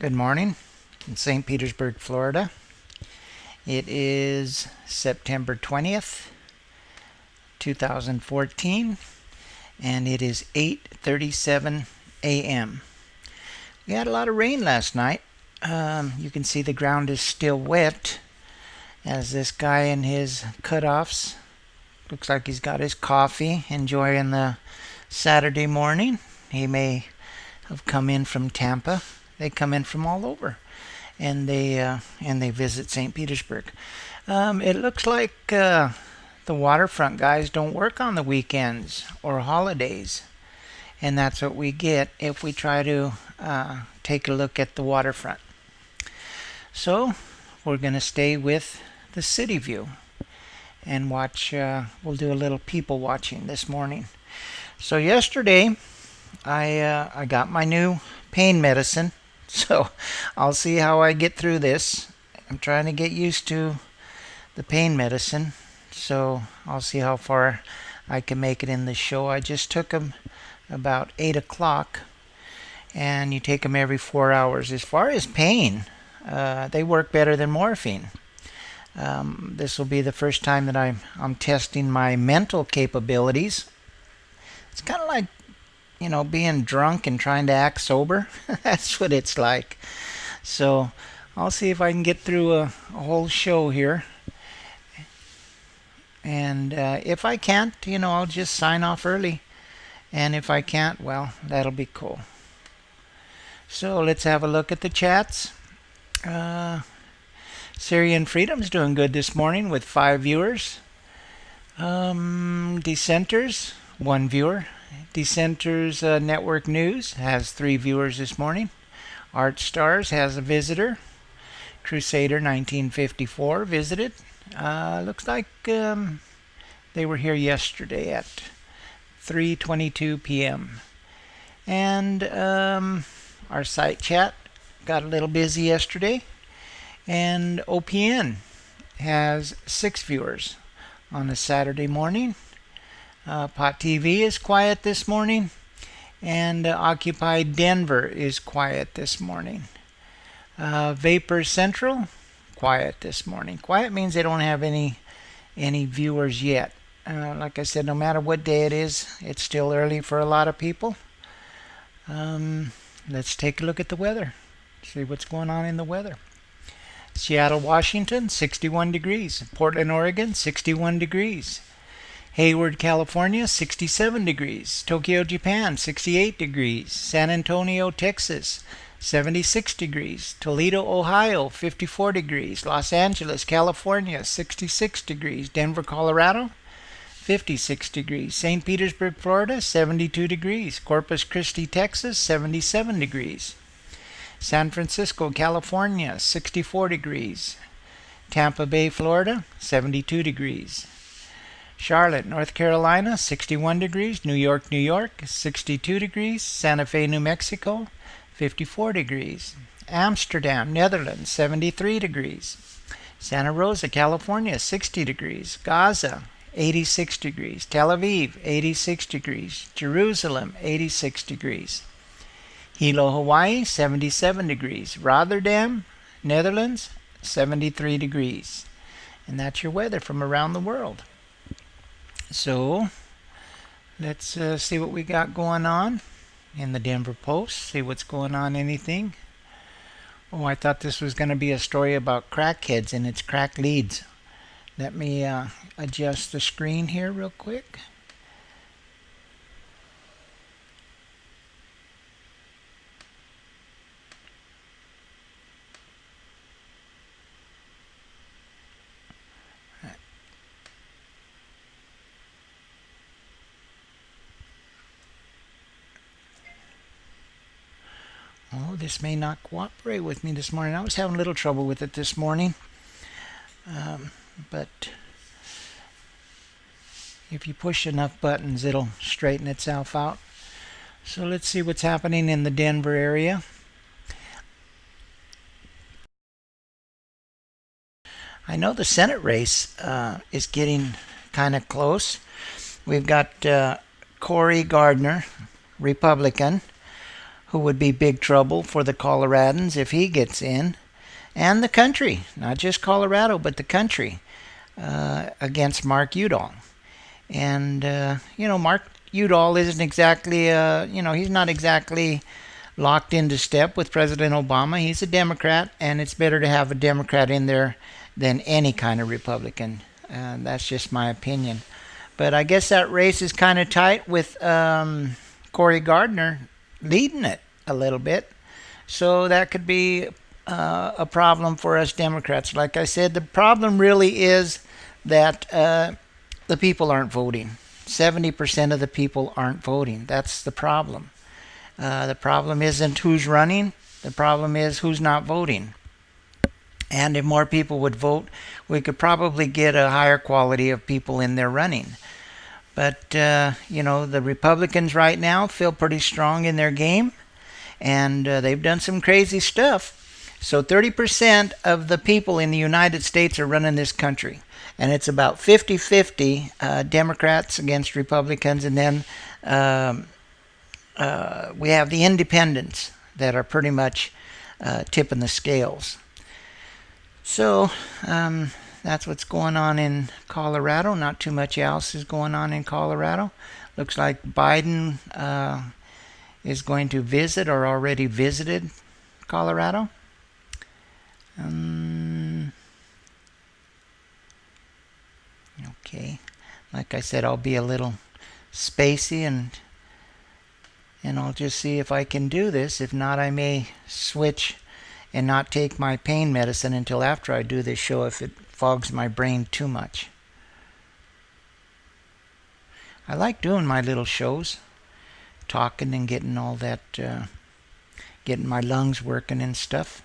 Good morning in St. Petersburg, Florida. It is September 20th, 2014, and it is 8:37 a.m. We had a lot of rain last night. You can see the ground is still wet as this guy in his cutoffs looks like he's got his coffee, enjoying the Saturday morning. He may have come in from Tampa. They come in from all over, and they visit St. Petersburg. It looks like the waterfront guys don't work on the weekends or holidays, and that's what we get if we try to take a look at the waterfront. So we're going to stay with the city view and watch. We'll do a little people watching this morning. So yesterday I got my new pain medicine, so I'll see how I get through this. I'm trying to get used to the pain medicine, so I'll see how far I can make it in this show. I just took them about 8 o'clock, and you take them every 4 hours. As far as pain, they work better than morphine. This will be the first time that I'm testing my mental capabilities. It's kind of like, being drunk and trying to act sober. That's what it's like. So I'll see if I can get through a whole show here. And if I can't, I'll just sign off early. And if I can't, well, that'll be cool. So let's have a look at the chats. Syrian Freedom's doing good this morning with 5 viewers. Dissenters, 1 viewer. Dissenters Network News has 3 viewers this morning. Artstarzz has a visitor. Crusader 1954 visited. Looks like they were here yesterday at 3:22 p.m. And our site chat got a little busy yesterday. And OPN has 6 viewers on a Saturday morning. Pot TV is quiet this morning, and Occupy Denver is quiet this morning. Vapor Central, quiet this morning. Quiet means they don't have any viewers yet. Like I said, no matter what day it is, it's still early for a lot of people. Let's take a look at the weather, see what's going on in the weather. Seattle, Washington, 61 degrees. Portland, Oregon, 61 degrees. Hayward, California, 67 degrees. Tokyo, Japan, 68 degrees. San Antonio, Texas, 76 degrees. Toledo, Ohio, 54 degrees. Los Angeles, California, 66 degrees. Denver, Colorado, 56 degrees. St. Petersburg, Florida, 72 degrees. Corpus Christi, Texas, 77 degrees. San Francisco, California, 64 degrees. Tampa Bay, Florida, 72 degrees. Charlotte, North Carolina, 61 degrees. New York, New York, 62 degrees. Santa Fe, New Mexico, 54 degrees. Amsterdam, Netherlands, 73 degrees. Santa Rosa, California, 60 degrees. Gaza, 86 degrees. Tel Aviv, 86 degrees. Jerusalem, 86 degrees. Hilo, Hawaii, 77 degrees. Rotterdam, Netherlands, 73 degrees. And that's your weather from around the world. So let's see what we got going on in the Denver Post. See what's going on, anything. Oh, I thought this was going to be a story about crackheads, and it's crack leads. Let me adjust the screen here real quick. Oh, this may not cooperate with me this morning. I was having a little trouble with it this morning. But if you push enough buttons, it'll straighten itself out. So let's see what's happening in the Denver area. I know the Senate race is getting kind of close. We've got Cory Gardner, Republican, who would be big trouble for the Coloradans if he gets in, and the country, not just Colorado, but the country, against Mark Udall. And, Mark Udall isn't exactly, he's not exactly locked into step with President Obama. He's a Democrat, and it's better to have a Democrat in there than any kind of Republican. That's just my opinion. But I guess that race is kind of tight with Cory Gardner leading it a little bit. So that could be a problem for us Democrats. Like I said, the problem really is that the people aren't voting. 70% of the people aren't voting. That's the problem. The problem isn't who's running. The problem is who's not voting. And if more people would vote, we could probably get a higher quality of people in there running. But, the Republicans right now feel pretty strong in their game, and they've done some crazy stuff. So 30% of the people in the United States are running this country. And it's about 50-50 Democrats against Republicans. And then we have the independents that are pretty much tipping the scales. So that's what's going on in Colorado. Not too much else is going on in Colorado. Looks like Biden is going to visit or already visited Colorado. Okay, like I said, I'll be a little spacey and I'll just see if I can do this. If not, I may switch and not take my pain medicine until after I do this show if it fogs my brain too much. I like doing my little shows, talking and getting all that, getting my lungs working and stuff.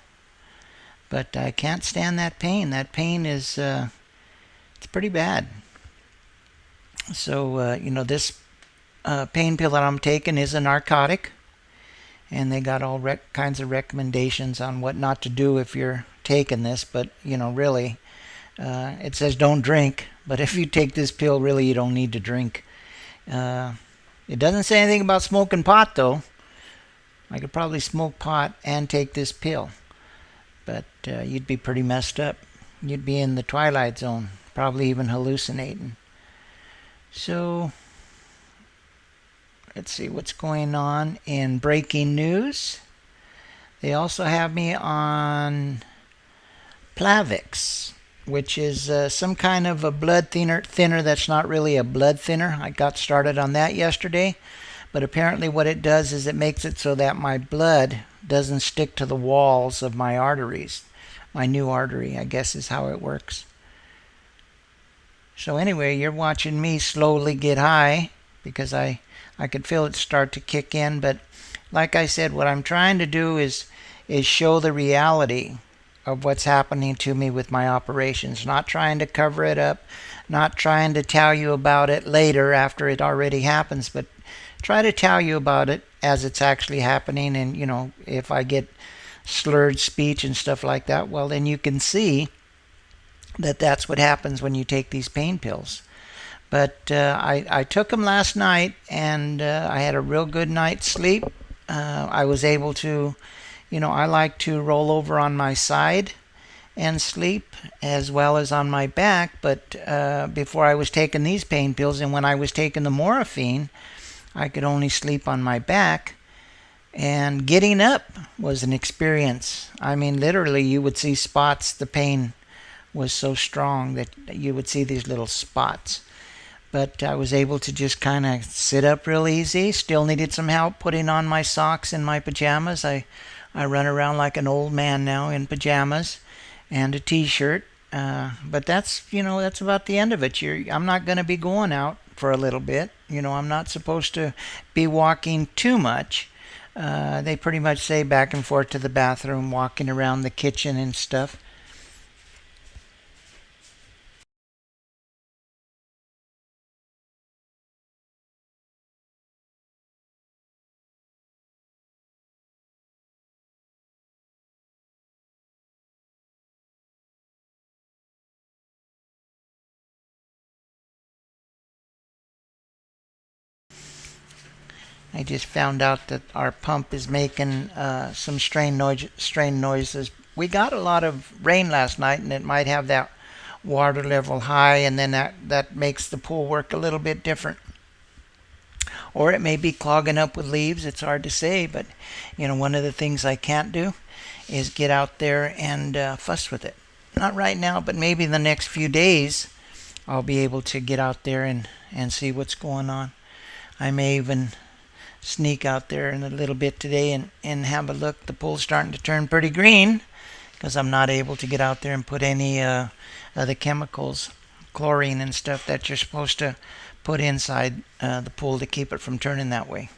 But I can't stand that pain. That pain is, it's pretty bad. So, this pain pill that I'm taking is a narcotic. And they got all kinds of recommendations on what not to do if you're taking this. But, really, it says don't drink. But if you take this pill, really, you don't need to drink. It doesn't say anything about smoking pot, though. I could probably smoke pot and take this pill. But you'd be pretty messed up. You'd be in the twilight zone, probably even hallucinating. So, let's see what's going on in breaking news. They also have me on Plavix, which is some kind of a blood thinner that's not really a blood thinner. I got started on that yesterday. But apparently what it does is it makes it so that my blood doesn't stick to the walls of my arteries. My new artery, I guess, is how it works. So anyway, you're watching me slowly get high because I could feel it start to kick in. But like I said, what I'm trying to do is show the reality of what's happening to me with my operations. Not trying to cover it up, not trying to tell you about it later after it already happens, but try to tell you about it as it's actually happening. And, if I get slurred speech and stuff like that, well, then you can see that that's what happens when you take these pain pills. But I took them last night, and I had a real good night's sleep. I was able to, I like to roll over on my side and sleep as well as on my back. But before I was taking these pain pills and when I was taking the morphine, I could only sleep on my back. And getting up was an experience. I mean, literally, you would see spots. The pain was so strong that you would see these little spots. But I was able to just kind of sit up real easy. Still needed some help putting on my socks and my pajamas. I run around like an old man now in pajamas and a t-shirt. But that's about the end of it. I'm not going to be going out for a little bit. I'm not supposed to be walking too much. They pretty much say back and forth to the bathroom, walking around the kitchen and stuff. I just found out that our pump is making some strain noises. We got a lot of rain last night, and it might have that water level high, and then that makes the pool work a little bit different. Or it may be clogging up with leaves. It's hard to say, but one of the things I can't do is get out there and fuss with it. Not right now, but maybe in the next few days I'll be able to get out there and see what's going on. I may even sneak out there in a little bit today and have a look. The pool's starting to turn pretty green because I'm not able to get out there and put any of the chemicals, chlorine and stuff that you're supposed to put inside the pool to keep it from turning that way.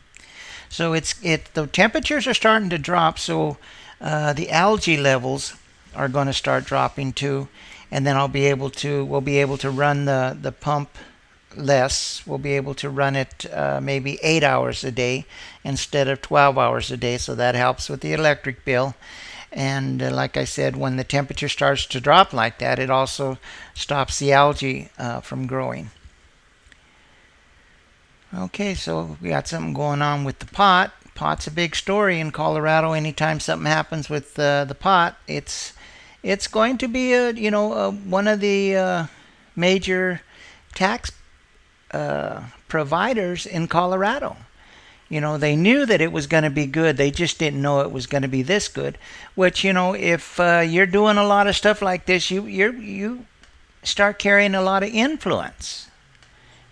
So the temperatures are starting to drop, so the algae levels are going to start dropping too, and then we'll be able to run the pump less. We'll be able to run it maybe 8 hours a day instead of 12 hours a day, so that helps with the electric bill. And like I said, when the temperature starts to drop like that, it also stops the algae from growing. Okay, so we got something going on with the pot. Pot's a big story in Colorado. Anytime something happens with the pot, it's going to be one of the major tax providers in Colorado. They knew that it was going to be good. They just didn't know it was going to be this good. Which, if you're doing a lot of stuff like this, you start carrying a lot of influence.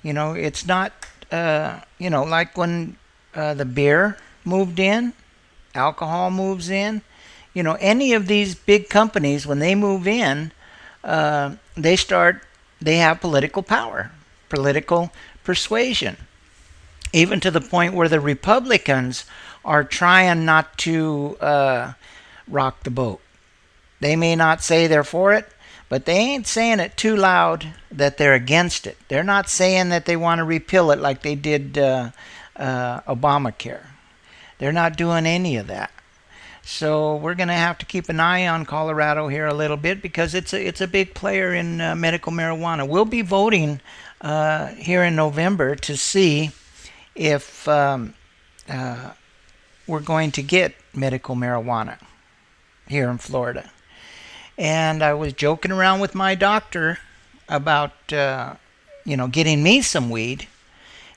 It's not, like when the beer moved in, alcohol moves in. Any of these big companies, when they move in, they have political power, political persuasion, even to the point where the Republicans are trying not to rock the boat. They may not say they're for it, but they ain't saying it too loud that they're against it. They're not saying that they want to repeal it like they did Obamacare. They're not doing any of that. So we're going to have to keep an eye on Colorado here a little bit because it's a big player in medical marijuana. We'll be voting here in November to see if we're going to get medical marijuana here in Florida. And I was joking around with my doctor about getting me some weed,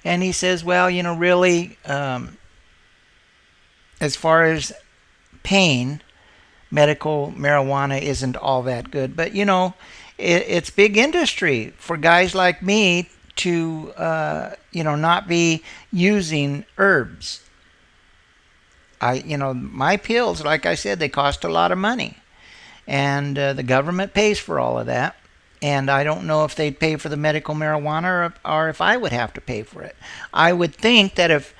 and he says, well, really, as far as pain, medical marijuana isn't all that good. But it's big industry for guys like me to not be using herbs. My pills, like I said, they cost a lot of money, and the government pays for all of that. And I don't know if they'd pay for the medical marijuana or if I would have to pay for it. I would think that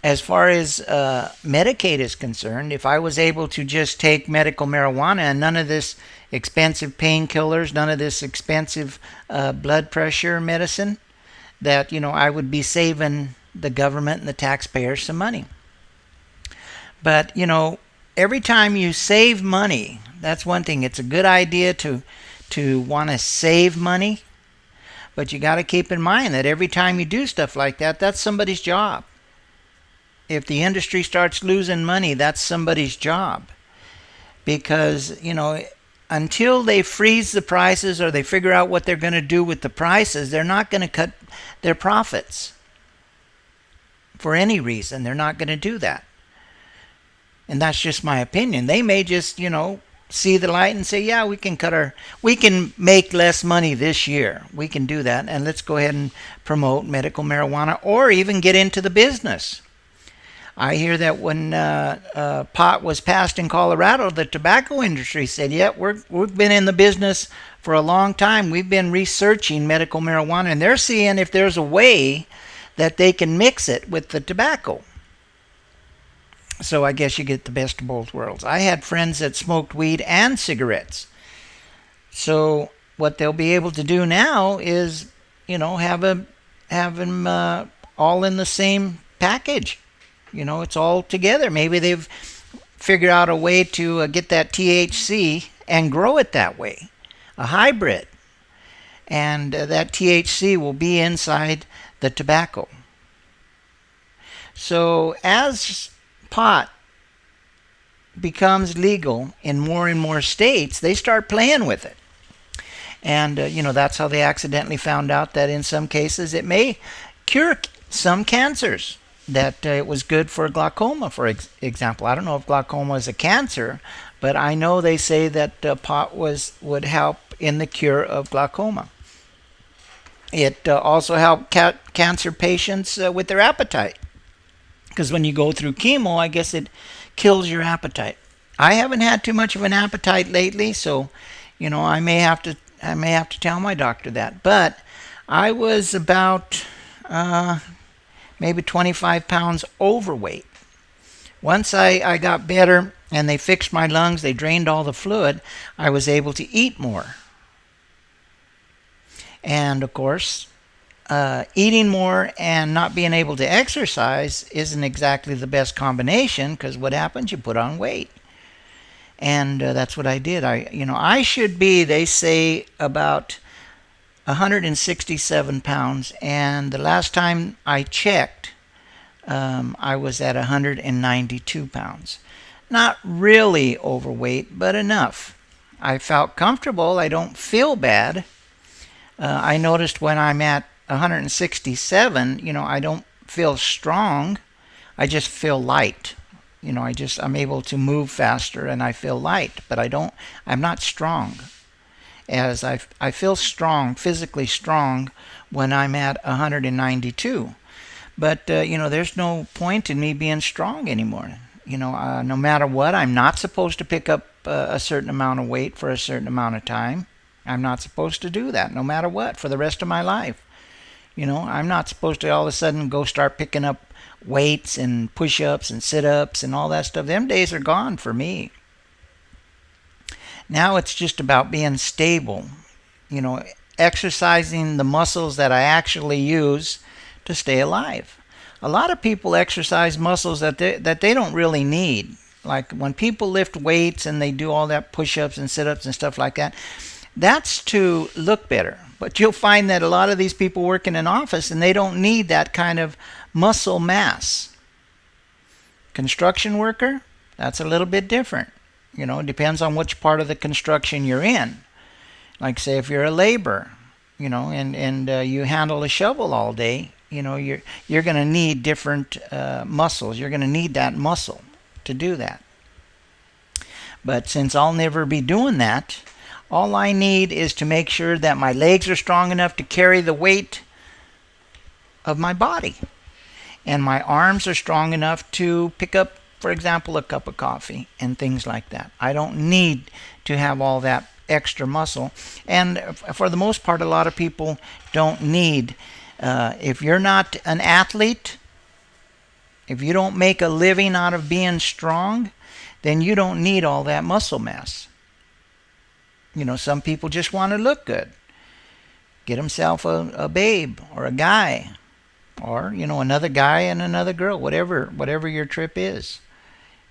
as far as Medicaid is concerned, if I was able to just take medical marijuana and none of this expensive painkillers, none of this expensive blood pressure medicine, that I would be saving the government and the taxpayers some money. But every time you save money, that's one thing. It's a good idea to want to save money, but you got to keep in mind that every time you do stuff like that, that's somebody's job. If the industry starts losing money, that's somebody's job. Because, until they freeze the prices or they figure out what they're going to do with the prices, they're not going to cut their profits. For any reason, they're not going to do that. And that's just my opinion. They may just, see the light and say, yeah, we can make less money this year. We can do that. And let's go ahead and promote medical marijuana or even get into the business. I hear that when pot was passed in Colorado, the tobacco industry said, yeah, we've been in the business for a long time. We've been researching medical marijuana, and they're seeing if there's a way that they can mix it with the tobacco. So I guess you get the best of both worlds. I had friends that smoked weed and cigarettes. So what they'll be able to do now is, have them all in the same package. It's all together. Maybe they've figured out a way to get that THC and grow it that way, a hybrid. And that THC will be inside the tobacco. So as pot becomes legal in more and more states, they start playing with it. And, that's how they accidentally found out that in some cases it may cure some cancers, that it was good for glaucoma, for example. I don't know if glaucoma is a cancer, but I know they say that pot would help in the cure of glaucoma. It also helped cancer patients with their appetite, because when you go through chemo, I guess it kills your appetite. I haven't had too much of an appetite lately, so I may have to tell my doctor that. But I was about maybe 25 pounds overweight. Once I got better and they fixed my lungs, they drained all the fluid, I was able to eat more. And of course, eating more and not being able to exercise isn't exactly the best combination, because what happens? You put on weight. And that's what I did. I should be, they say, about 167 pounds, and the last time I checked, I was at 192 pounds. Not really overweight, but enough. I felt comfortable. I don't feel bad. I noticed when I'm at 167, I don't feel strong. I just feel light. I'm able to move faster and I feel light, but I'm not strong. As I feel strong, physically strong, when I'm at 192. But, there's no point in me being strong anymore. No matter what, I'm not supposed to pick up a certain amount of weight for a certain amount of time. I'm not supposed to do that, no matter what, for the rest of my life. I'm not supposed to all of a sudden go start picking up weights and push-ups and sit-ups and all that stuff. Them days are gone for me. Now it's just about being stable, exercising the muscles that I actually use to stay alive. A lot of people exercise muscles that they don't really need. Like when people lift weights and they do all that push-ups and sit-ups and stuff like that, that's to look better. But you'll find that a lot of these people work in an office and they don't need that kind of muscle mass. Construction worker, that's a little bit different. It depends on which part of the construction you're in. Like say if you're a laborer, and you handle a shovel all day, you're going to need different muscles. You're going to need that muscle to do that. But since I'll never be doing that, all I need is to make sure that my legs are strong enough to carry the weight of my body, and my arms are strong enough to pick up, for example, a cup of coffee and things like that. I don't need to have all that extra muscle. And for the most part, a lot of people don't need. If you're not an athlete, if you don't make a living out of being strong, then you don't need all that muscle mass. Some people just want to look good. Get himself a babe or a guy, or another guy and another girl, whatever your trip is.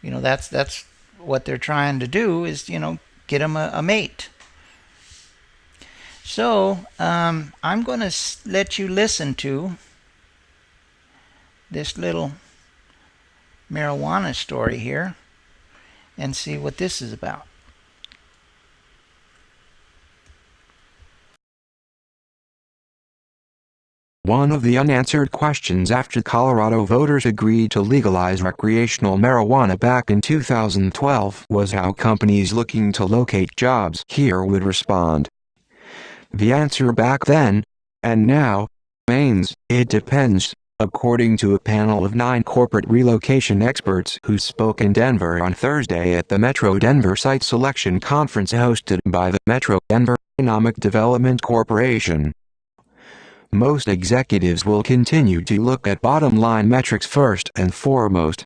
That's what they're trying to do, is get them a mate. So I'm going to let you listen to this little marijuana story here and see what this is about. One of the unanswered questions after Colorado voters agreed to legalize recreational marijuana back in 2012 was how companies looking to locate jobs here would respond. The answer back then, and now, remains, it depends, according to a panel of 9 corporate relocation experts who spoke in Denver on Thursday at the Metro Denver Site Selection Conference hosted by the Metro Denver Economic Development Corporation. Most executives will continue to look at bottom-line metrics first and foremost,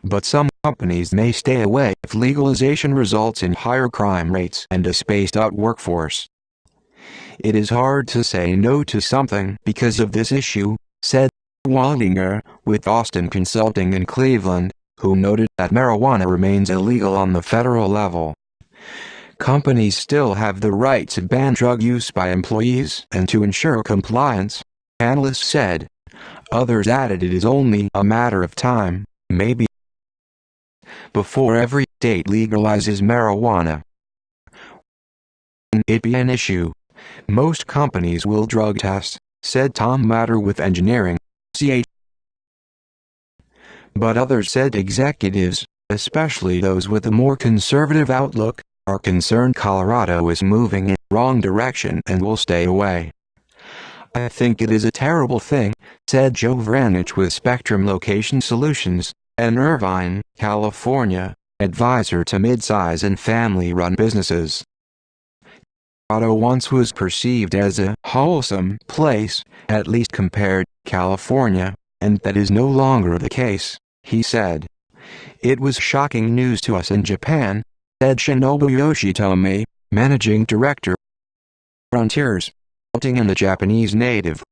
but some companies may stay away if legalization results in higher crime rates and a spaced-out workforce. It is hard to say no to something because of this issue, said Waldinger, with Austin Consulting in Cleveland, who noted that marijuana remains illegal on the federal level. Companies still have the right to ban drug use by employees and to ensure compliance, analysts said. Others added it is only a matter of time, maybe, before every state legalizes marijuana. It be an issue. Most companies will drug test, said Tom Matter with engineering, CH. But others said executives, especially those with a more conservative outlook, are concerned Colorado is moving in the wrong direction and will stay away. I think it is a terrible thing, said Joe Vranich with Spectrum Location Solutions, an Irvine, California, advisor to mid-size and family-run businesses. Colorado once was perceived as a wholesome place, at least compared to California, and that is no longer the case, he said. It was shocking news to us in Japan, said Shinobu Yoshitomi, managing director, Frontiers, and a Japanese native.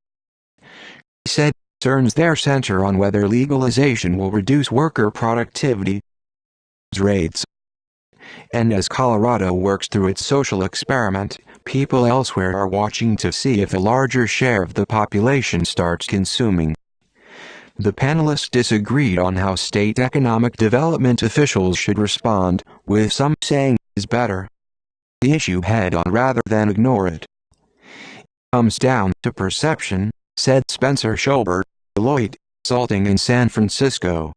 He said concerns there center on whether legalization will reduce worker productivity rates. And as Colorado works through its social experiment, people elsewhere are watching to see if a larger share of the population starts consuming. The panelists disagreed on how state economic development officials should respond, with some saying it is better the issue head-on rather than ignore it. It comes down to perception, said Spencer Schobert, Deloitte Consulting in San Francisco.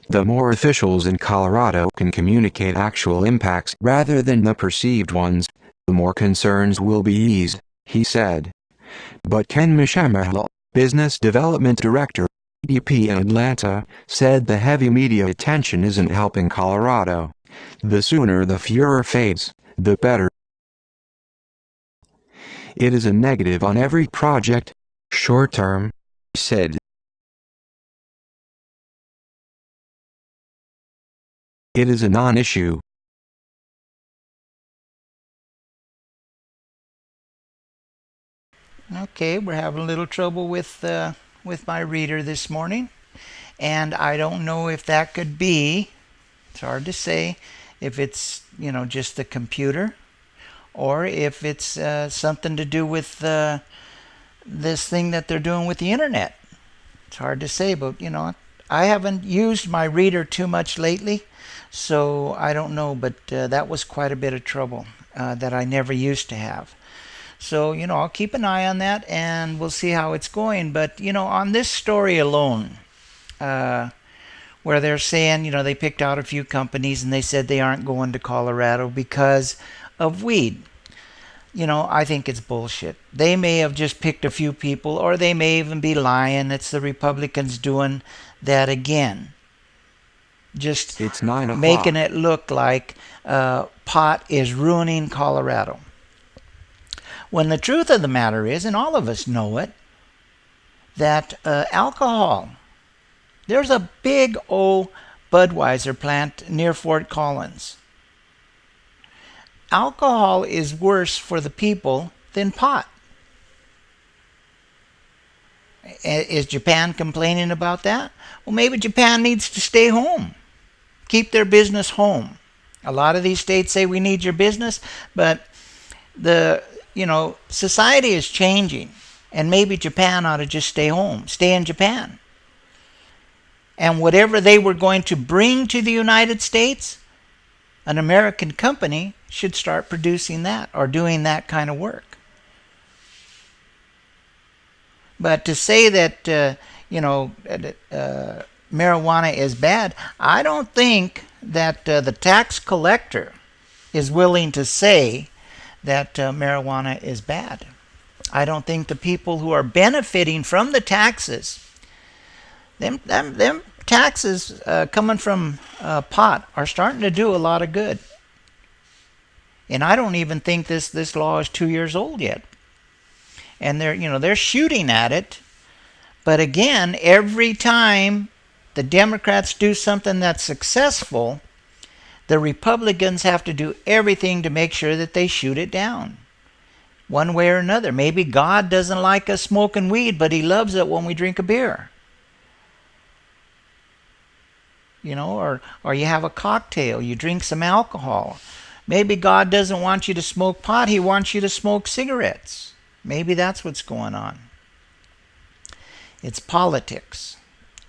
The more officials in Colorado can communicate actual impacts rather than the perceived ones, the more concerns will be eased, he said. But Ken Mishamahal, Business Development Director, EDP in Atlanta, said the heavy media attention isn't helping Colorado. The sooner the furor fades, the better. It is a negative on every project, short term, he said. It is a non-issue. Okay, we're having a little trouble with my reader this morning, and I don't know if that could be, it's hard to say, if it's, just the computer, or if it's something to do with this thing that they're doing with the internet. It's hard to say, but I haven't used my reader too much lately, so I don't know, but that was quite a bit of trouble that I never used to have. So, I'll keep an eye on that and we'll see how it's going. But, on this story alone, where they're saying, they picked out a few companies and they said they aren't going to Colorado because of weed. I think it's bullshit. They may have just picked a few people, or they may even be lying. It's the Republicans doing that again. Just It's 9 o'clock. Making it look like pot is ruining Colorado. When the truth of the matter is, and all of us know it, that alcohol, there's a big old Budweiser plant near Fort Collins. Alcohol is worse for the people than pot. Is Japan complaining about that? Well, maybe Japan needs to stay home. Keep their business home. A lot of these states say we need your business, but society is changing, and maybe Japan ought to just stay home, stay in Japan. And whatever they were going to bring to the United States, an American company should start producing that or doing that kind of work. But to say that, marijuana is bad, I don't think that the tax collector is willing to say that marijuana is bad. I don't think the people who are benefiting from the taxes, them taxes coming from pot are starting to do a lot of good. And I don't even think this law is 2 years old yet. And they're shooting at it. But again, every time the Democrats do something that's successful, the Republicans have to do everything to make sure that they shoot it down, one way or another. Maybe God doesn't like us smoking weed, but he loves it when we drink a beer. Or you have a cocktail, you drink some alcohol. Maybe God doesn't want you to smoke pot, he wants you to smoke cigarettes. Maybe that's what's going on. It's politics.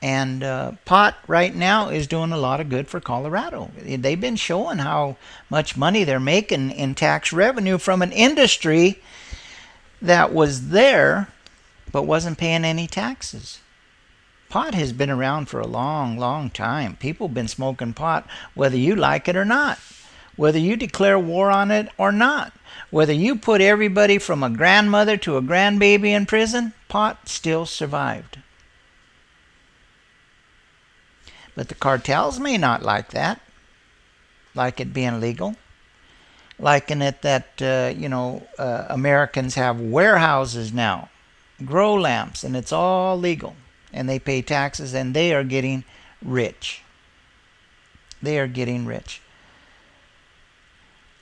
And pot right now is doing a lot of good for Colorado. They've been showing how much money they're making in tax revenue from an industry that was there but wasn't paying any taxes. Pot has been around for a long, long time. People have been smoking pot whether you like it or not, whether you declare war on it or not, whether you put everybody from a grandmother to a grandbaby in prison, pot still survived. But the cartels may not like that, like it being legal, liking it that, Americans have warehouses now, grow lamps, and it's all legal. And they pay taxes, and they are getting rich. They are getting rich.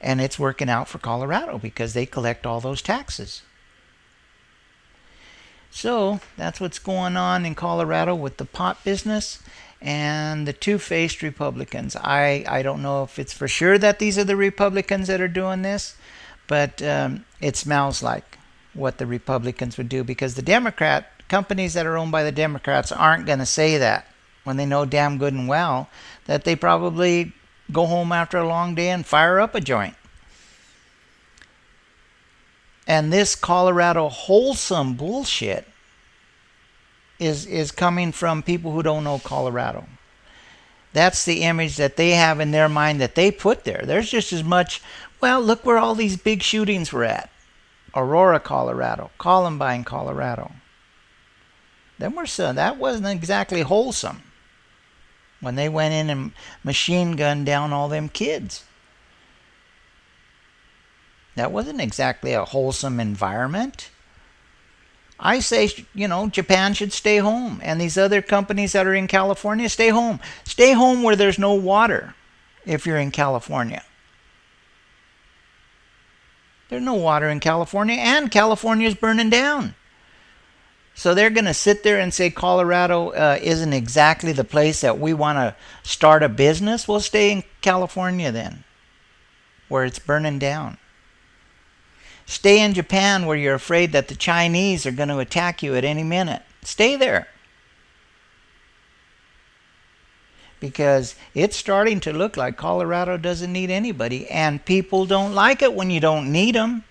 And it's working out for Colorado because they collect all those taxes. So that's what's going on in Colorado with the pot business and the two-faced Republicans. I don't know if it's for sure that these are the Republicans that are doing this, but it smells like what the Republicans would do, because the Democrat companies that are owned by the Democrats aren't going to say that when they know damn good and well that they probably go home after a long day and fire up a joint. And this Colorado wholesome bullshit is coming from people who don't know Colorado. That's the image that they have in their mind that they put there. There's just as much, well, look where all these big shootings were at. Aurora, Colorado. Columbine, Colorado. That wasn't exactly wholesome when they went in and machine gunned down all them kids. That wasn't exactly a wholesome environment. I say, Japan should stay home. And these other companies that are in California, stay home. Stay home where there's no water if you're in California. There's no water in California, and California's burning down. So they're going to sit there and say Colorado isn't exactly the place that we want to start a business. We'll stay in California then, where it's burning down. Stay in Japan where you're afraid that the Chinese are going to attack you at any minute. Stay there. Because it's starting to look like Colorado doesn't need anybody, and people don't like it when you don't need them.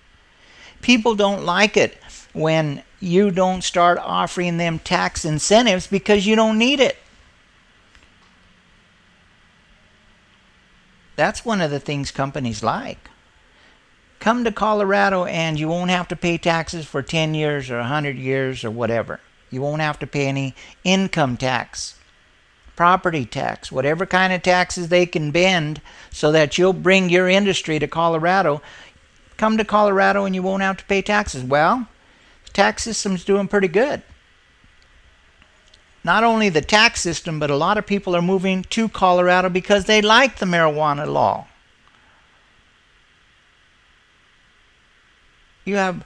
People don't like it when you don't start offering them tax incentives because you don't need it. That's one of the things companies like. Come to Colorado and you won't have to pay taxes for 10 years or 100 years or whatever. You won't have to pay any income tax, property tax, whatever kind of taxes they can bend so that you'll bring your industry to Colorado. Come to Colorado and you won't have to pay taxes. Well, the tax system's doing pretty good. Not only the tax system, but a lot of people are moving to Colorado because they like the marijuana law. You have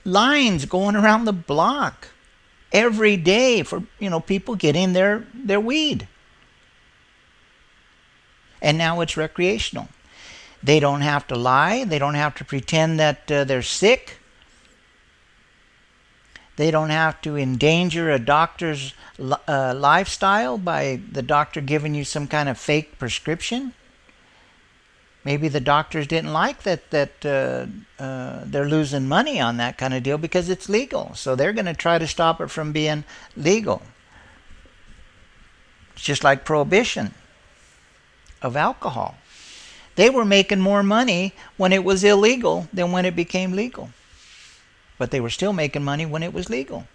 lines going around the block every day for people getting their weed. And now it's recreational. They don't have to lie. They don't have to pretend that they're sick. They don't have to endanger a doctor's lifestyle by the doctor giving you some kind of fake prescription. Maybe the doctors didn't like that they're losing money on that kind of deal because it's legal. So they're going to try to stop it from being legal. It's just like prohibition of alcohol. They were making more money when it was illegal than when it became legal. But they were still making money when it was legal.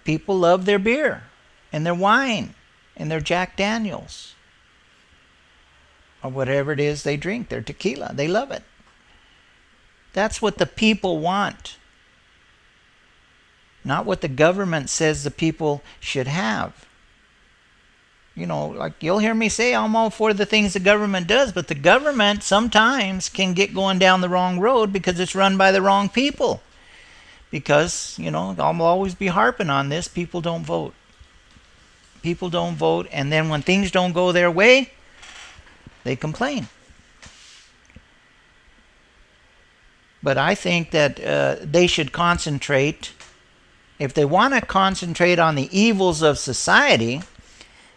People love their beer and their wine and their Jack Daniels. Or whatever it is they drink, their tequila. They love it. That's what the people want. Not what the government says the people should have. Like you'll hear me say, I'm all for the things the government does, but the government sometimes can get going down the wrong road because it's run by the wrong people. Because, I'll always be harping on this, people don't vote. People don't vote, and then when things don't go their way, they complain. But I think that they should concentrate If they want to concentrate on the evils of society,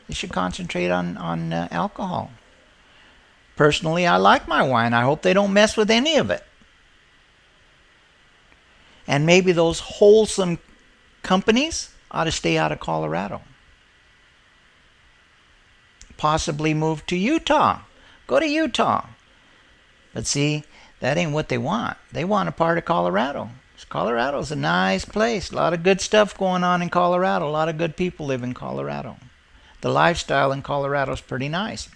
they should concentrate on alcohol. Personally, I like my wine. I hope they don't mess with any of it. And maybe those wholesome companies ought to stay out of Colorado. Possibly move to Utah. Go to Utah. But see, that ain't what they want. They want a part of Colorado. Colorado's a nice place. A lot of good stuff going on in Colorado. A lot of good people live in Colorado. The lifestyle in Colorado is pretty nice.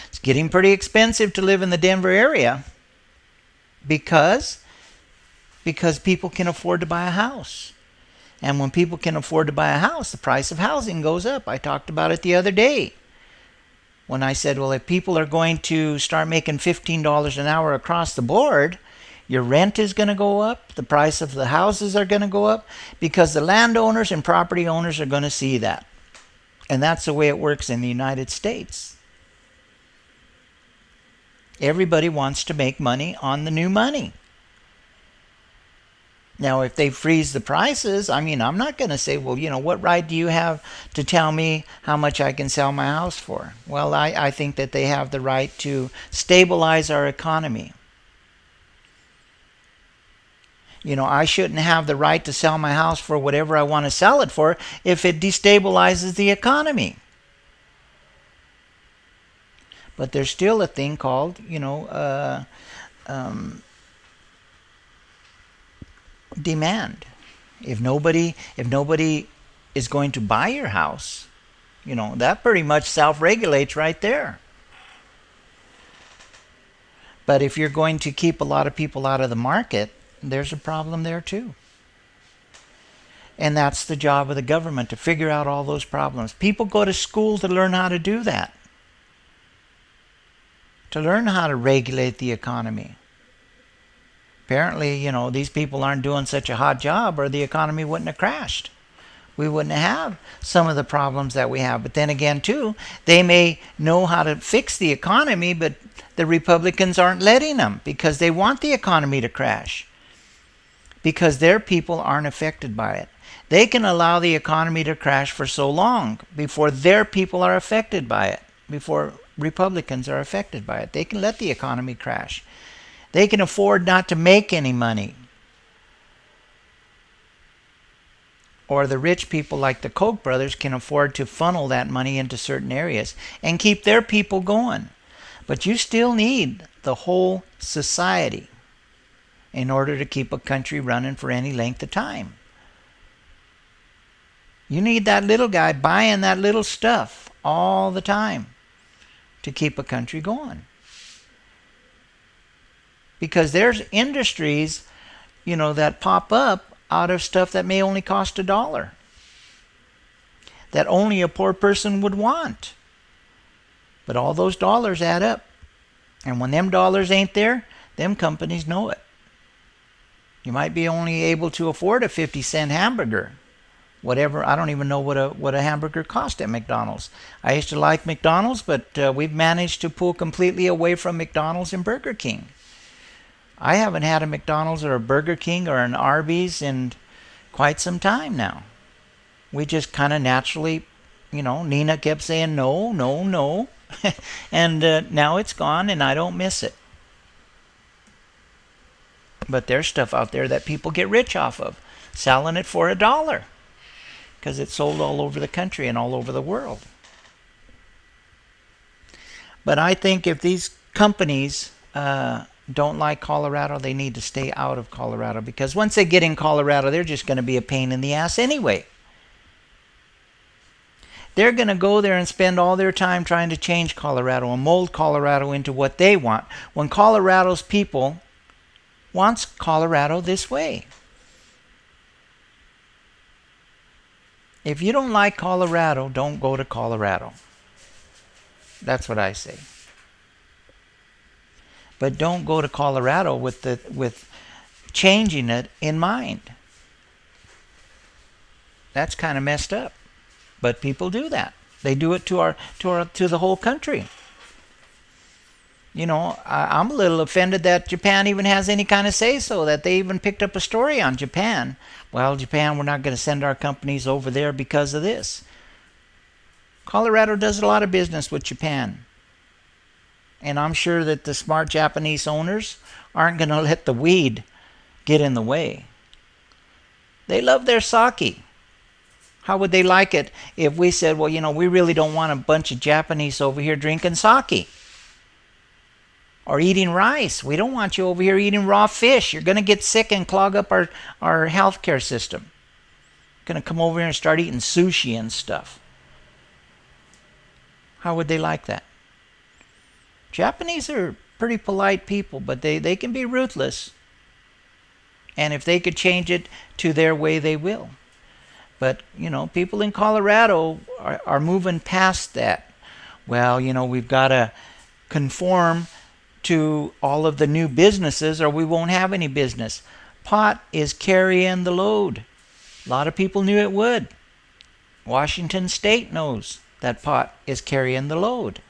It's getting pretty expensive to live in the Denver area because people can afford to buy a house. And when people can afford to buy a house, the price of housing goes up. I talked about it the other day when I said, well, if people are going to start making $15 an hour across the board, your rent is going to go up, the price of the houses are going to go up, because the landowners and property owners are going to see that. And that's the way it works in the United States. Everybody wants to make money on the new money. Now, if they freeze the prices, I mean, I'm not going to say, well, what right do you have to tell me how much I can sell my house for? Well, I think that they have the right to stabilize our economy. I shouldn't have the right to sell my house for whatever I want to sell it for if it destabilizes the economy. But there's still a thing called, demand. If nobody is going to buy your house, that pretty much self-regulates right there. But if you're going to keep a lot of people out of the market, there's a problem there too. And that's the job of the government, to figure out all those problems. People go to school to learn how to do that, to learn how to regulate the economy. Apparently, these people aren't doing such a hot job, or the economy wouldn't have crashed. We wouldn't have some of the problems that we have. But then again, too, they may know how to fix the economy, but the Republicans aren't letting them because they want the economy to crash, because their people aren't affected by it. They can allow the economy to crash for so long before their people are affected by it, before Republicans are affected by it. They can let the economy crash. They can afford not to make any money. Or the rich people like the Koch brothers can afford to funnel that money into certain areas and keep their people going. But you still need the whole society in order to keep a country running for any length of time. You need that little guy buying that little stuff all the time to keep a country going. Because there's industries, that pop up out of stuff that may only cost $1, that only a poor person would want. But all those dollars add up. And when them dollars ain't there, them companies know it. You might be only able to afford a 50-cent hamburger. Whatever, I don't even know what a hamburger cost at McDonald's. I used to like McDonald's, but we've managed to pull completely away from McDonald's and Burger King. I haven't had a McDonald's or a Burger King or an Arby's in quite some time now. We just kind of naturally, Nina kept saying no, no, no. And now it's gone and I don't miss it. But there's stuff out there that people get rich off of, selling it for $1 because it's sold all over the country and all over the world. But I think if these companies don't like Colorado, they need to stay out of Colorado, because once they get in Colorado, they're just going to be a pain in the ass anyway. They're going to go there and spend all their time trying to change Colorado and mold Colorado into what they want, when Colorado's people wants Colorado this way. If you don't like Colorado, don't go to Colorado. That's what I say. But don't go to Colorado with changing it in mind. That's kind of messed up. But people do that. They do it to the whole country. I'm a little offended that Japan even has any kind of say-so, that they even picked up a story on Japan. Well, Japan, we're not going to send our companies over there because of this. Colorado does a lot of business with Japan. And I'm sure that the smart Japanese owners aren't going to let the weed get in the way. They love their sake. How would they like it if we said, well, we really don't want a bunch of Japanese over here drinking sake or eating rice. We don't want you over here eating raw fish. You're going to get sick and clog up our healthcare system. Going to come over here and start eating sushi and stuff. How would they like that? Japanese are pretty polite people, but they can be ruthless. And if they could change it to their way, they will. But, people in Colorado are moving past that. Well, we've got to conform to all of the new businesses or we won't have any business. Pot is carrying the load. A lot of people knew it would. Washington State knows that pot is carrying the load.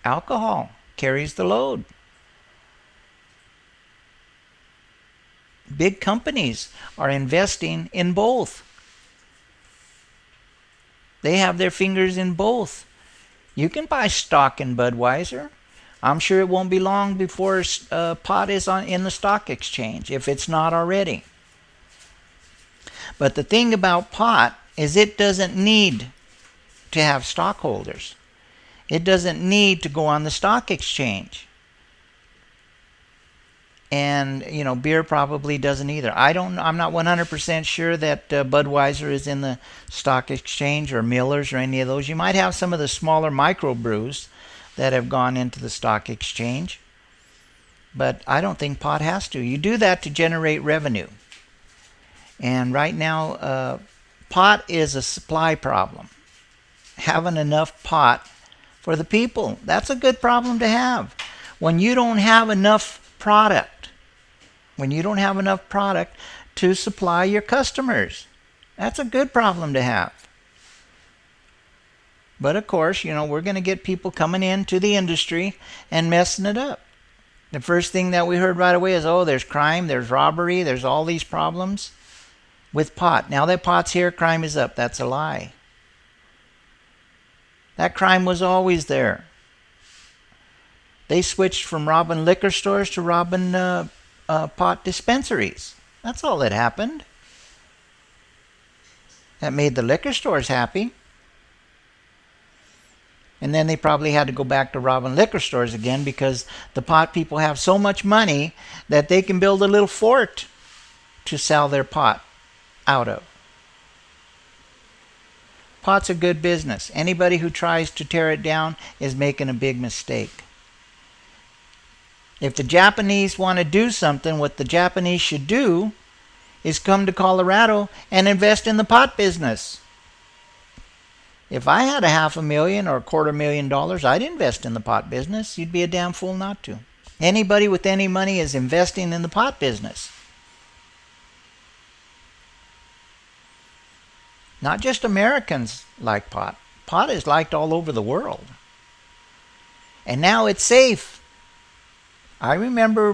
Alcohol carries the load. Big companies are investing in both. They have their fingers in both. You can buy stock in Budweiser. I'm sure it won't be long before pot is in the stock exchange, if it's not already. But the thing about pot is it doesn't need to have stockholders. It doesn't need to go on the stock exchange. And, beer probably doesn't either. I'm not 100% sure that Budweiser is in the stock exchange or Miller's or any of those. You might have some of the smaller microbrews that have gone into the stock exchange. But I don't think pot has to. You do that to generate revenue. And right now, pot is a supply problem. Having enough pot for the people, that's a good problem to have. When you don't have enough product, to supply your customers, that's a good problem to have. But of course, we're going to get people coming into the industry and messing it up. The first thing that we heard right away is, there's crime, there's robbery, there's all these problems with pot. Now that pot's here, crime is up. That's a lie. That crime was always there. They switched from robbing liquor stores to robbing pot dispensaries. That's all that happened. That made the liquor stores happy. And then they probably had to go back to robbing liquor stores again because the pot people have so much money that they can build a little fort to sell their pot out of. Pot's a good business. Anybody who tries to tear it down is making a big mistake. If the Japanese want to do something, what the Japanese should do is come to Colorado and invest in the pot business. If I had $500,000 or $250,000, I'd invest in the pot business. You'd be a damn fool not to. Anybody with any money is investing in the pot business. Not just Americans like pot. Pot is liked all over the world. And now it's safe. I remember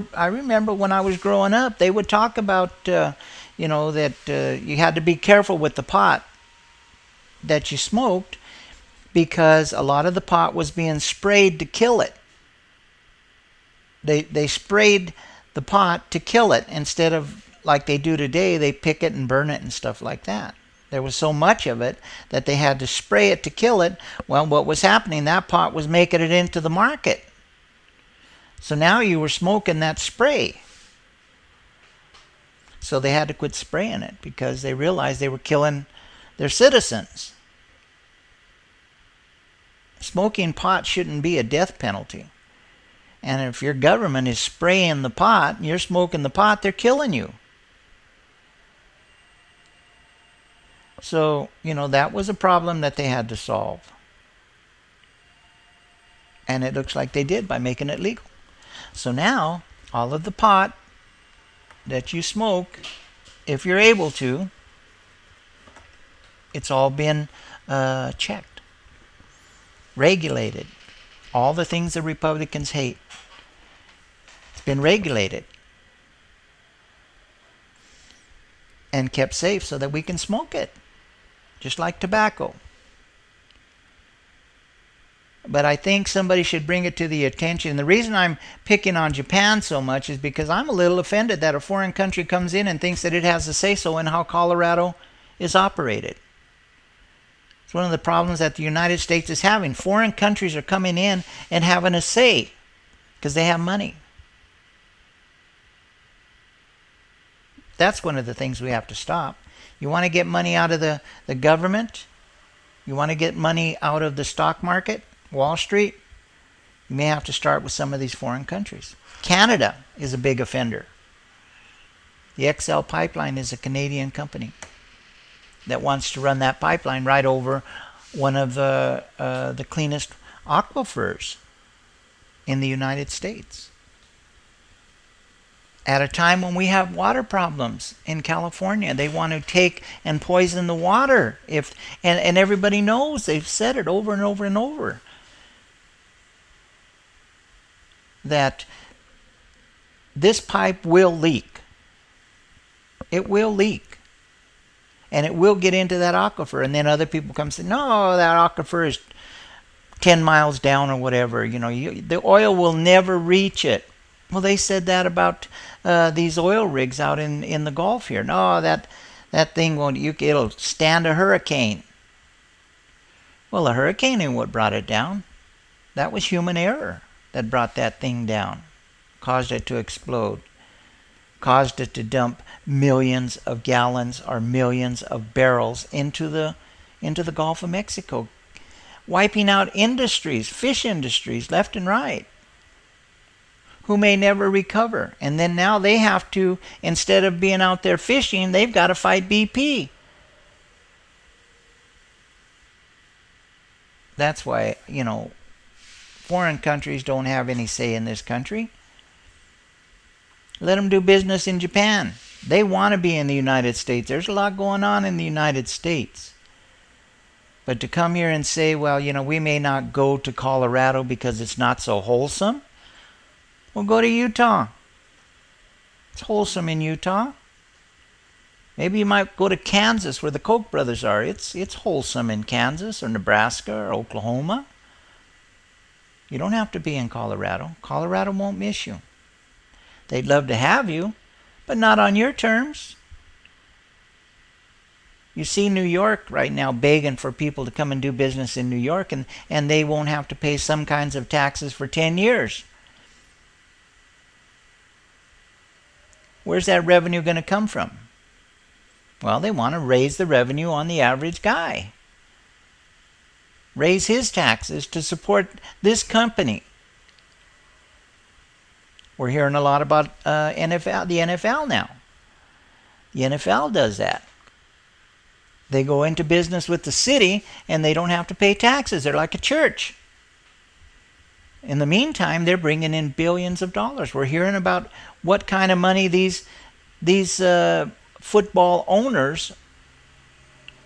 when I was growing up, they would talk about, that you had to be careful with the pot that you smoked because a lot of the pot was being sprayed to kill it. They sprayed the pot to kill it instead of like they do today, they pick it and burn it and stuff like that. There was so much of it that they had to spray it to kill it. Well, what was happening, that pot was making it into the market. So now you were smoking that spray. So they had to quit spraying it because they realized they were killing their citizens. Smoking pot shouldn't be a death penalty. And if your government is spraying the pot and you're smoking the pot, they're killing you. So, that was a problem that they had to solve. And it looks like they did by making it legal. So now, all of the pot that you smoke, if you're able to, it's all been checked. regulated. All the things the Republicans hate. It's been regulated and kept safe so that we can smoke it, just like tobacco. But I think somebody should bring it to the attention. The reason I'm picking on Japan so much is because I'm a little offended that a foreign country comes in and thinks that it has a say-so in how Colorado is operated. It's one of the problems that the United States is having. Foreign countries are coming in and having a say because they have money. That's one of the things we have to stop. You want to get money out of the government? You want to get money out of the stock market, Wall Street? You may have to start with some of these foreign countries. Canada is a big offender. The XL Pipeline is a Canadian company that wants to run that pipeline right over one of the cleanest aquifers in the United States. At a time when we have water problems in California, they want to take and poison the water. And everybody knows, they've said it over and over and over, that this pipe will leak. It will leak. And it will get into that aquifer. And then other people come and say, no, that aquifer is 10 miles down or whatever. The oil will never reach it. Well, they said that about these oil rigs out in the Gulf here. No, that thing won't. It'll stand a hurricane. Well, a hurricane ain't what brought it down. That was human error that brought that thing down, caused it to explode, caused it to dump millions of gallons or millions of barrels into the Gulf of Mexico, wiping out industries, fish industries, left and right, who may never recover. And then now they have to, instead of being out there fishing, they've got to fight BP. That's why, foreign countries don't have any say in this country. Let them do business in Japan. They want to be in the United States. There's a lot going on in the United States. But to come here and say, well, we may not go to Colorado because it's not so wholesome. Well, go to Utah. It's wholesome in Utah. Maybe you might go to Kansas where the Koch brothers are. It's wholesome in Kansas or Nebraska or Oklahoma. You don't have to be in Colorado. Colorado won't miss you. They'd love to have you, but not on your terms. You see New York right now begging for people to come and do business in New York, and they won't have to pay some kinds of taxes for 10 years. Where's that revenue going to come from? Well, they want to raise the revenue on the average guy. Raise his taxes to support this company. We're hearing a lot about the NFL now. The NFL does that. They go into business with the city and they don't have to pay taxes. They're like a church. In the meantime, they're bringing in billions of dollars. We're hearing about what kind of money these football owners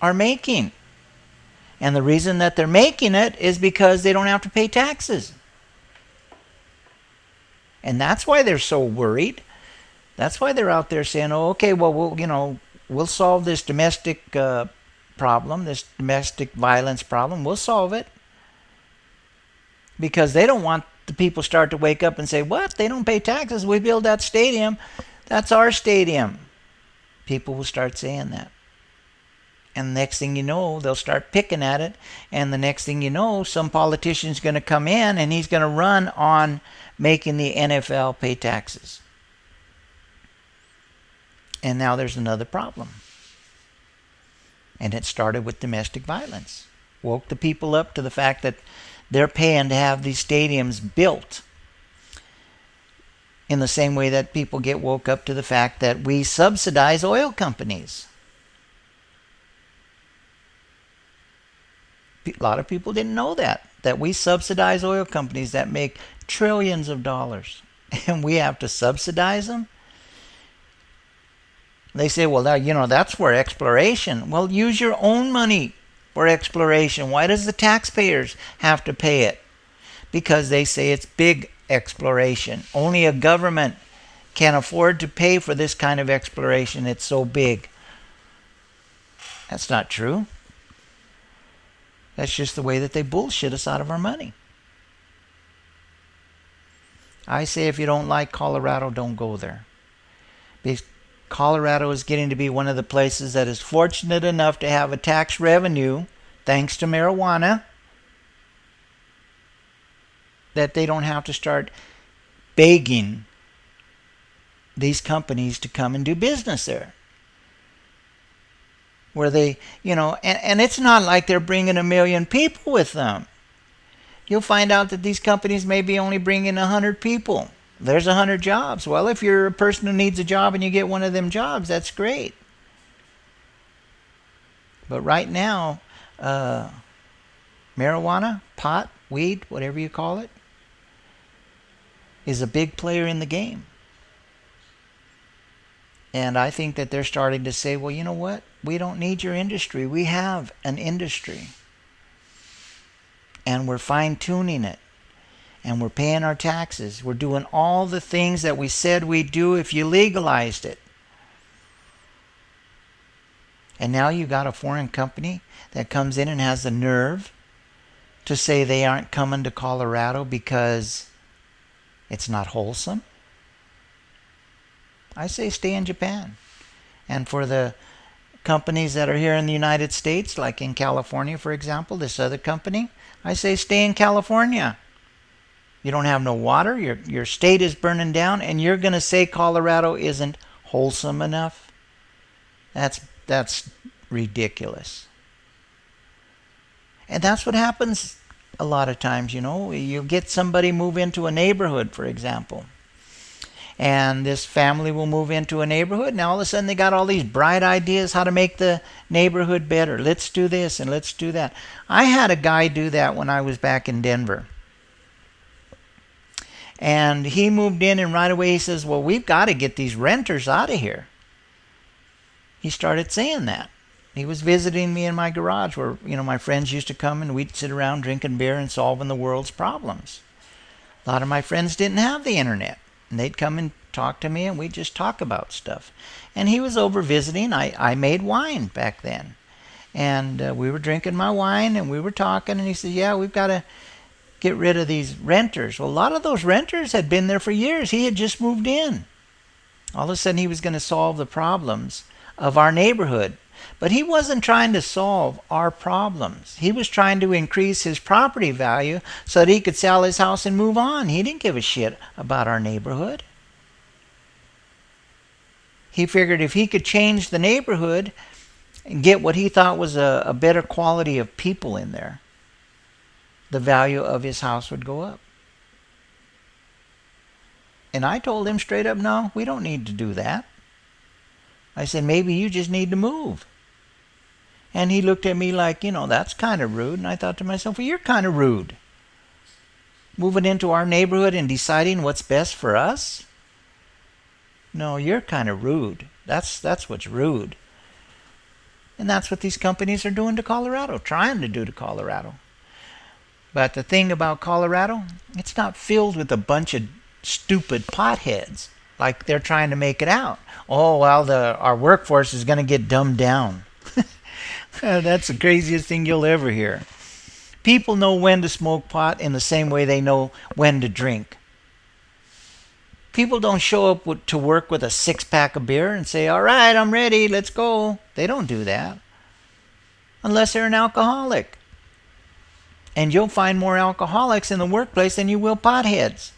are making. And the reason that they're making it is because they don't have to pay taxes. And that's why they're so worried. That's why they're out there saying, oh, okay, well, we'll solve this domestic problem, this domestic violence problem. We'll solve it. Because they don't want the people start to wake up and say, what? They don't pay taxes. We build that stadium. That's our stadium. People will start saying that. And the next thing you know, they'll start picking at it. And the next thing you know, some politician's going to come in and he's going to run on making the NFL pay taxes. And now there's another problem. And it started with domestic violence. Woke the people up to the fact that they're paying to have these stadiums built. In the same way that people get woke up to the fact that we subsidize oil companies. A lot of people didn't know that we subsidize oil companies that make trillions of dollars. And we have to subsidize them? They say, well, that's where exploration. Well, use your own money for exploration. Why does the taxpayers have to pay it? Because they say it's big exploration. Only a government can afford to pay for this kind of exploration. It's so big. That's not true. That's just the way that they bullshit us out of our money. I say if you don't like Colorado, don't go there. Because Colorado is getting to be one of the places that is fortunate enough to have a tax revenue, thanks to marijuana, that they don't have to start begging these companies to come and do business there. Where they, and it's not like they're bringing 1 million people with them. You'll find out that these companies may be only bringing 100 people. There's 100 jobs. Well, if you're a person who needs a job and you get one of them jobs, that's great. But right now, marijuana, pot, weed, whatever you call it, is a big player in the game. And I think that they're starting to say, well, you know what? We don't need your industry. We have an industry. And we're fine-tuning it. And we're paying our taxes. We're doing all the things that we said we'd do if you legalized it. And now you got a foreign company that comes in and has the nerve to say they aren't coming to Colorado because it's not wholesome. I say stay in Japan. And for the companies that are here in the United States, like in California, for example, this other company, I say stay in California. You don't have no water, your state is burning down, and you're going to say Colorado isn't wholesome enough? That's ridiculous. And that's what happens a lot of times, You get somebody move into a neighborhood, for example. And this family will move into a neighborhood, and all of a sudden they got all these bright ideas how to make the neighborhood better. Let's do this and let's do that. I had a guy do that when I was back in Denver. And he moved in, and right away he says, well, we've got to get these renters out of here. He started saying that. He was visiting me in my garage where, my friends used to come and we'd sit around drinking beer and solving the world's problems. A lot of my friends didn't have the internet. And they'd come and talk to me, and we'd just talk about stuff. And he was over visiting. I made wine back then. And we were drinking my wine, and we were talking. And he said, yeah, we've got to get rid of these renters. Well, a lot of those renters had been there for years. He had just moved in. All of a sudden, he was going to solve the problems of our neighborhood. But he wasn't trying to solve our problems. He was trying to increase his property value so that he could sell his house and move on. He didn't give a shit about our neighborhood. He figured if he could change the neighborhood and get what he thought was a better quality of people in there, the value of his house would go up. And I told him straight up, no, we don't need to do that. I said, maybe you just need to move. And he looked at me like, that's kind of rude. And I thought to myself, well, you're kind of rude. Moving into our neighborhood and deciding what's best for us? No, you're kind of rude. That's what's rude. And that's what these companies are doing to Colorado, trying to do to Colorado. But the thing about Colorado, it's not filled with a bunch of stupid potheads like they're trying to make it out. Oh, well, our workforce is going to get dumbed down. That's the craziest thing you'll ever hear. People know when to smoke pot in the same way they know when to drink. People don't show up to work with a 6-pack of beer and say, all right, I'm ready, let's go. They don't do that. Unless they're an alcoholic. And you'll find more alcoholics in the workplace than you will potheads.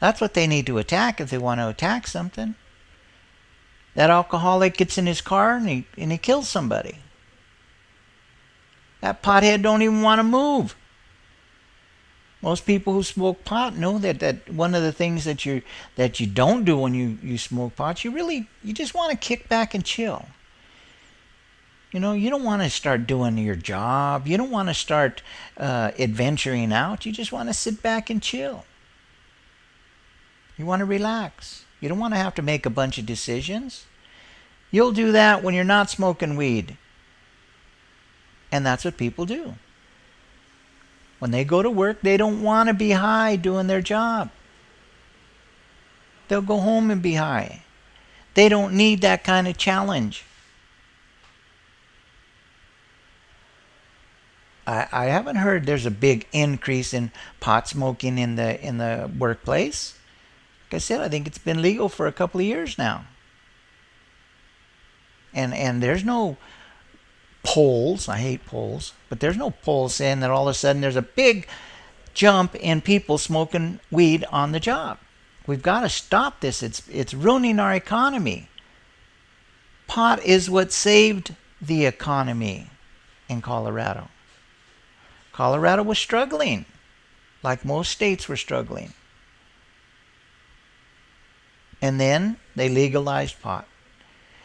That's what they need to attack if they want to attack something. That alcoholic gets in his car and he kills somebody. That pothead don't even want to move. Most people who smoke pot know that one of the things that you don't do when you smoke pot, you just want to kick back and chill. You don't want to start doing your job. You don't want to start adventuring out. You just want to sit back and chill. You want to relax. You don't want to have to make a bunch of decisions. You'll do that when you're not smoking weed. And that's what people do. When they go to work, they don't want to be high doing their job. They'll go home and be high. They don't need that kind of challenge. I haven't heard there's a big increase in pot smoking in the workplace. Like I said, I think it's been legal for a couple of years now. And there's no polls, I hate polls, but there's no polls saying that all of a sudden there's a big jump in people smoking weed on the job. We've got to stop this. It's ruining our economy. Pot is what saved the economy in Colorado. Colorado was struggling, like most states were struggling. And then they legalized pot.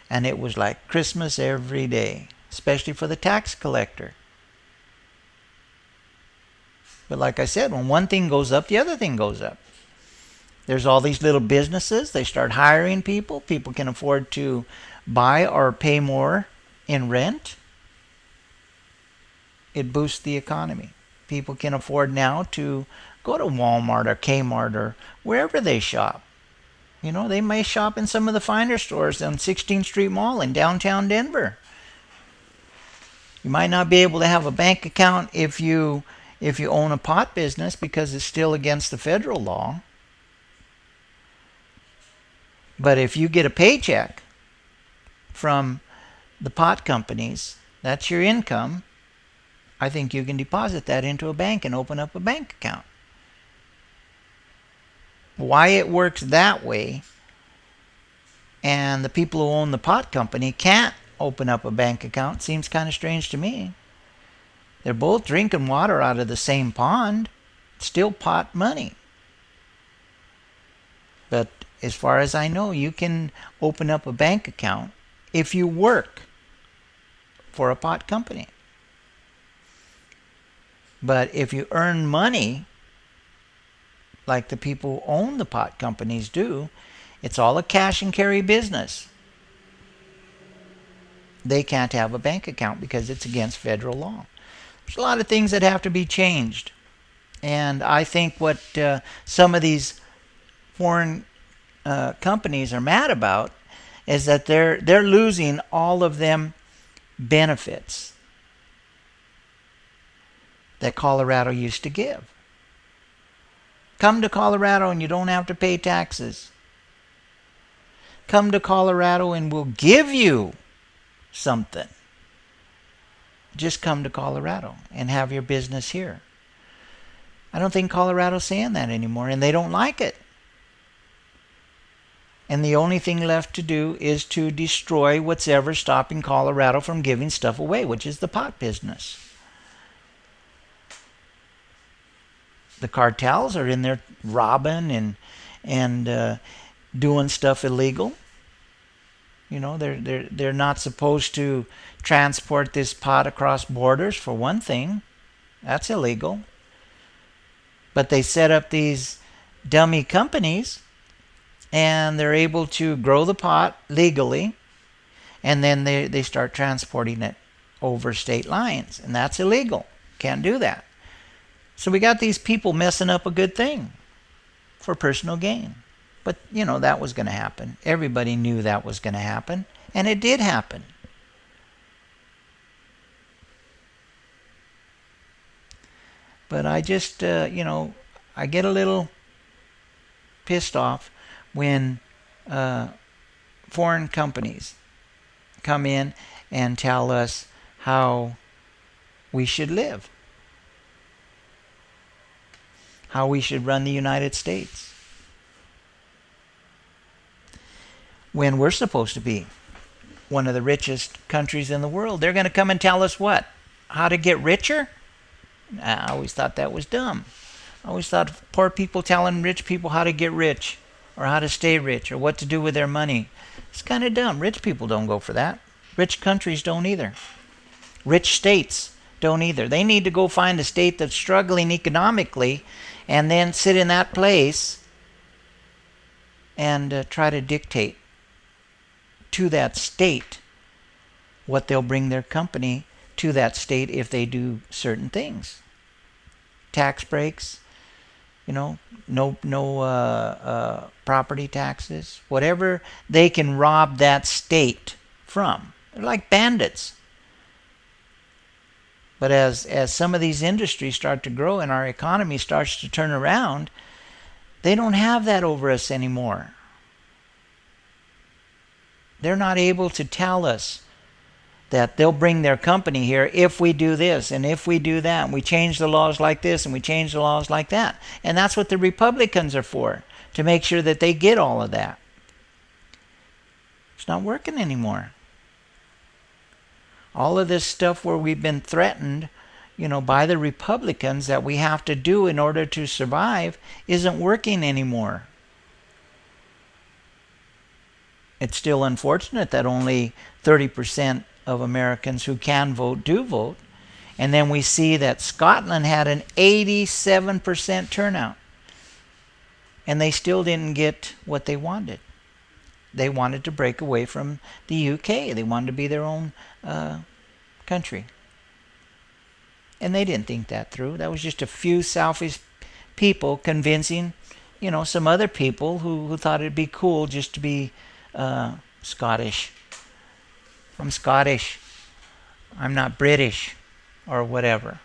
And it was like Christmas every day, especially for the tax collector. But like I said, when one thing goes up, the other thing goes up. There's all these little businesses. They start hiring people. People can afford to buy or pay more in rent. It boosts the economy. People can afford now to go to Walmart or Kmart or wherever they shop. You know, they may shop in some of the finer stores on 16th Street Mall in downtown Denver. You might not be able to have a bank account if you own a pot business because it's still against the federal law. But if you get a paycheck from the pot companies, that's your income. I think you can deposit that into a bank and open up a bank account. Why it works that way and the people who own the pot company can't open up a bank account seems kind of strange to me. They're both drinking water out of the same pond. It's still pot money. But as far as I know, you can open up a bank account if you work for a pot company. But if you earn money, like the people who own the pot companies do, it's all a cash and carry business. They can't have a bank account because it's against federal law. There's a lot of things that have to be changed. And I think what some of these foreign companies are mad about is that they're losing all of them benefits that Colorado used to give. Come to Colorado and you don't have to pay taxes. Come to Colorado and we'll give you something. Just come to Colorado and have your business here. I don't think Colorado's saying that anymore, and they don't like it. And the only thing left to do is to destroy what's ever stopping Colorado from giving stuff away, which is the pot business. The cartels are in there robbing and doing stuff illegal. You know, they're not supposed to transport this pot across borders, for one thing. That's illegal. But they set up these dummy companies and they're able to grow the pot legally, and then they start transporting it over state lines, and that's illegal. Can't do that. So we got these people messing up a good thing for personal gain. But, you know, that was going to happen. Everybody knew that was going to happen. And it did happen. But I just, I get a little pissed off when foreign companies come in and tell us how we should live, how we should run the United States, when we're supposed to be one of the richest countries in the world. They're going to come and tell us what? How to get richer? I always thought that was dumb. I always thought poor people telling rich people how to get rich or how to stay rich or what to do with their money. It's kind of dumb. Rich people don't go for that. Rich countries don't either. Rich states don't either. They need to go find a state that's struggling economically and then sit in that place and try to dictate to that state what they'll bring their company to that state if they do certain things. Tax breaks, no property taxes, whatever they can rob that state from. They're like bandits. But as some of these industries start to grow and our economy starts to turn around, they don't have that over us anymore. They're not able to tell us that they'll bring their company here if we do this and if we do that, and we change the laws like this and we change the laws like that. And that's what the Republicans are for, to make sure that they get all of that. It's not working anymore. All of this stuff where we've been threatened, by the Republicans that we have to do in order to survive isn't working anymore. It's still unfortunate that only 30% of Americans who can vote do vote. And then we see that Scotland had an 87% turnout. And they still didn't get what they wanted. They wanted to break away from the UK. They wanted to be their own country. And they didn't think that through. That was just a few selfish people convincing, some other people who thought it'd be cool just to be Scottish. I'm Scottish. I'm not British, or whatever.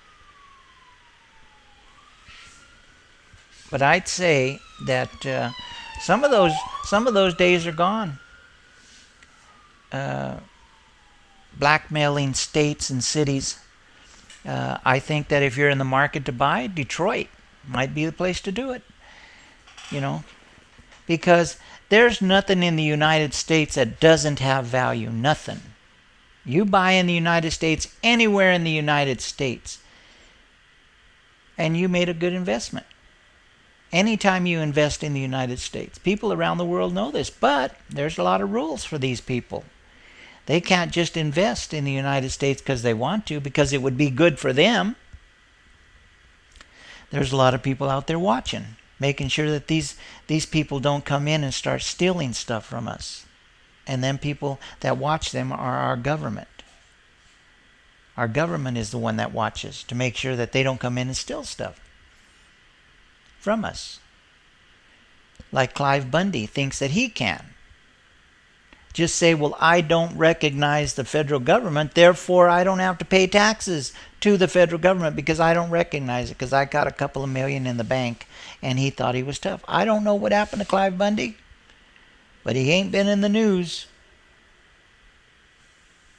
But I'd say that some of those days are gone. Blackmailing states and cities. I think that if you're in the market to buy, Detroit might be the place to do it. Because there's nothing in the United States that doesn't have value. Nothing. You buy in the United States, anywhere in the United States, and you made a good investment. Anytime you invest in the United States. People around the world know this, but there's a lot of rules for these people. They can't just invest in the United States because they want to, because it would be good for them. There's a lot of people out there watching, making sure that these people don't come in and start stealing stuff from us. And then people that watch them are our government. Our government is the one that watches to make sure that they don't come in and steal stuff from us. Like Clive Bundy thinks that he can. Just say, well, I don't recognize the federal government, therefore I don't have to pay taxes to the federal government because I don't recognize it, because I got a couple of million in the bank, and he thought he was tough. I don't know what happened to Clive Bundy, but he ain't been in the news.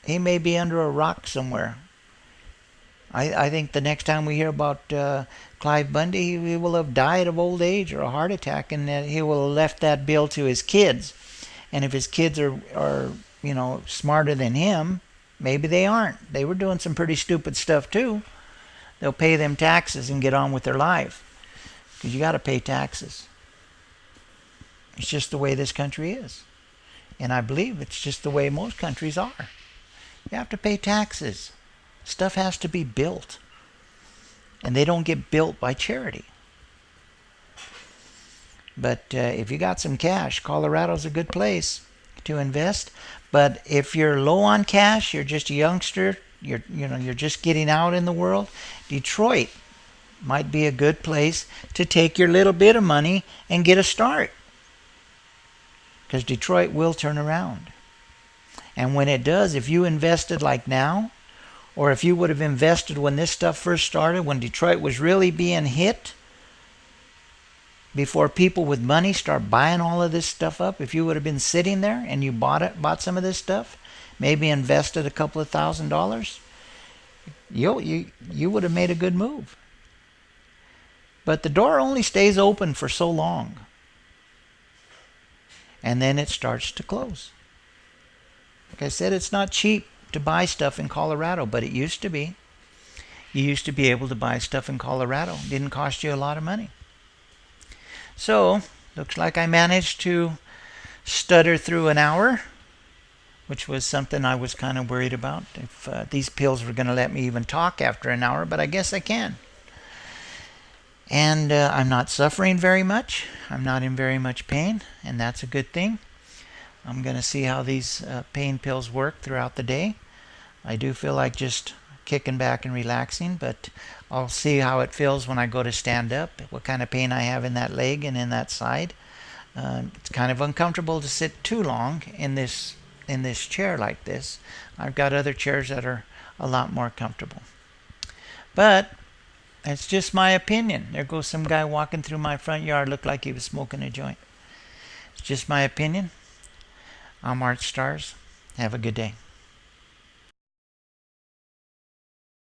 He may be under a rock somewhere. I think the next time we hear about Clive Bundy, he will have died of old age or a heart attack, and he will have left that bill to his kids. And if his kids are smarter than him, maybe they aren't. They were doing some pretty stupid stuff too. They'll pay them taxes and get on with their life, because you got to pay taxes. It's just the way this country is. And I believe it's just the way most countries are. You have to pay taxes. Stuff has to be built. And they don't get built by charity. But if you got some cash, Colorado's a good place to invest. But if you're low on cash, you're just a youngster, you're just getting out in the world, Detroit might be a good place to take your little bit of money and get a start. Because Detroit will turn around. And when it does, if you invested like now, or if you would have invested when this stuff first started, when Detroit was really being hit, before people with money start buying all of this stuff up, if you would have been sitting there and you bought some of this stuff, maybe invested a couple of $1,000s, you would have made a good move. But the door only stays open for so long. And then it starts to close. Like I said, it's not cheap to buy stuff in Colorado, but it used to be. You used to be able to buy stuff in Colorado. It didn't cost you a lot of money. So, looks like I managed to stutter through an hour, which was something I was kind of worried about, if these pills were going to let me even talk after an hour, but I guess I can. And I'm not suffering very much. I'm not in very much pain, and that's a good thing. I'm going to see how these pain pills work throughout the day. I do feel like just kicking back and relaxing, but I'll see how it feels when I go to stand up, what kind of pain I have in that leg and in that side. It's kind of uncomfortable to sit too long in this chair like this. I've got other chairs that are a lot more comfortable. But it's just my opinion. There goes some guy walking through my front yard, looked like he was smoking a joint. It's just my opinion. I'm Artstarzz. Have a good day.